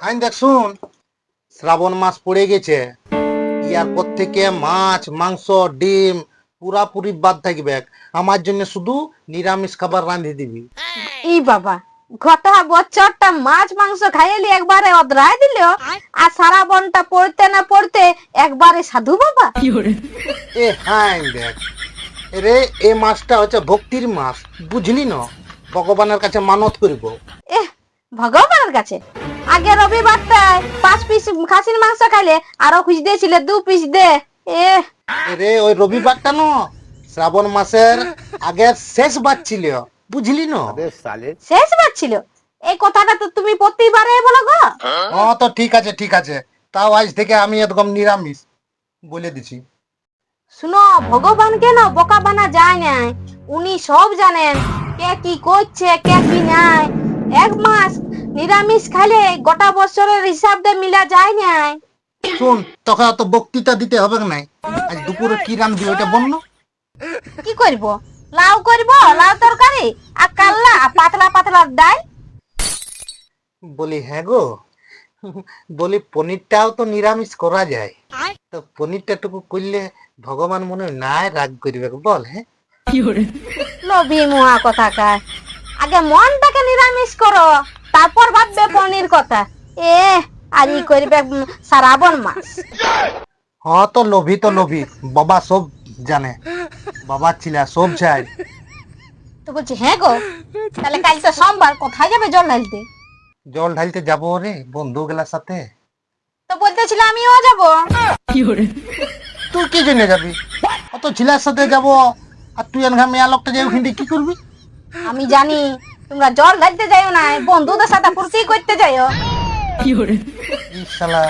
আইন দেখ শুন, শ্রাবণ মাস পড়ে গেছে, ইয়ার পর থেকে মাছ মাংস ডিম পুরাপুরি বাদ থাকবে। আমার জন্য শুধু নিরামিষ খাবার রাঁধে দিবি। ই বাবা, গোটা বছরটা মাছ মাংস খাইলি একবারে অদরাই দিল, আর সারা বনটা পড়তে না পড়তে একবারে সাধু বাবা। এ হ্যাঁ দেখ, রে এ মাসটা হচ্ছে ভক্তির মাস, বুঝলি না? ভগবানের কাছে মানত করব। এহ, ভগবানের কাছে আগে রবিবারটায় 5 পিস খাসির মাংস খাইলে আরো খুঁজ দিয়েছিলে 2 পিস দে। রে ওই রবিবারটা ন শ্রাবণ মাসের আগে শেষ বার ছিল, বুঝলি না? শেষবার ছিল। এই কথাটা তো তুমি প্রতিবারে বলো গো। তো ঠিক আছে ঠিক আছে, তাও আজ থেকে আমি একদম নিরামিষ বলে দিছি। শুনো, ভগবানকে না বোকা বানা যায় না, উনি সব জানেন কে কি করছে কে কি নাই। 1 মাস নিরামিষ খাইলে গোটা বছরের হিসাব দিয়ে মিলা যায় না। শোন, তোকে অত বক্তৃতা দিতে হবে নাই। আজ দুপুরে কি রান্ধবি ওইটা বল না। কি করব? লাউ করব, লাউ তরকারি, আর কাল্লা আর পাতলা পাতলা ডাল। বলি হ্যাঁ গো, বলি পনিরটাও তো নিরামিষ করা যায়, তো পনিরটা টুকু করলে ভগবান মনে হয় নাই রাগ করবে বল? হ্যাঁ, লোভী মুহা কথা কার। আগে মনটাকে নিরামিষ করো, তারপর ভাববে পনির কথা। এ আর ই করবে শ্রাবণ মাস। হ্যাঁ তো লোভী বাবা সব জানে, বাবা ছিল সব চাই। তো বলছি হ্যাঁ গো, তাহলে কাল তো সোমবার, কোথায় যাবে জল ঢালতে? জল ঢালতে যাবো রে বন্ধু গেলার সাথে। তো বলতেছিল আমিও যাব। তুই কি জন্য যাবি? অত ছিলার সাথে যাব, আর তুই এনঘা মেয়া লোকটা যাই ওখানে কি করবি? আমি জানি তোমরা জল ঢালতে যাইও না, বন্ধুদের সাথে ফুর্তি করতে যাইও। ই শালা,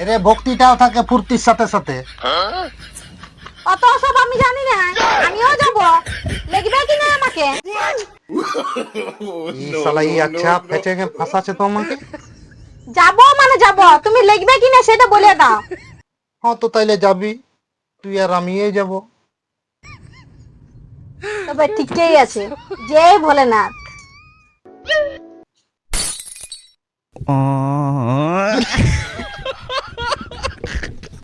এরে ভক্তিটাও থাকে ফুর্তির সাথে সাথে। অত সব আমি জানি না, আমিও যাব। লিখবে কি না আমাকে? ই শালা ই আচ্ছা ফেটে ফাঁসাছে তো আমাকে। যাব মানে যাব, তুমি লিখবে কি না সেটা বলে দাও। হ্যাঁ তো তাইলে যাবি, তুই আর আমিই যাব। তবে ঠিকই আছে, জয় ভোলেনাথ।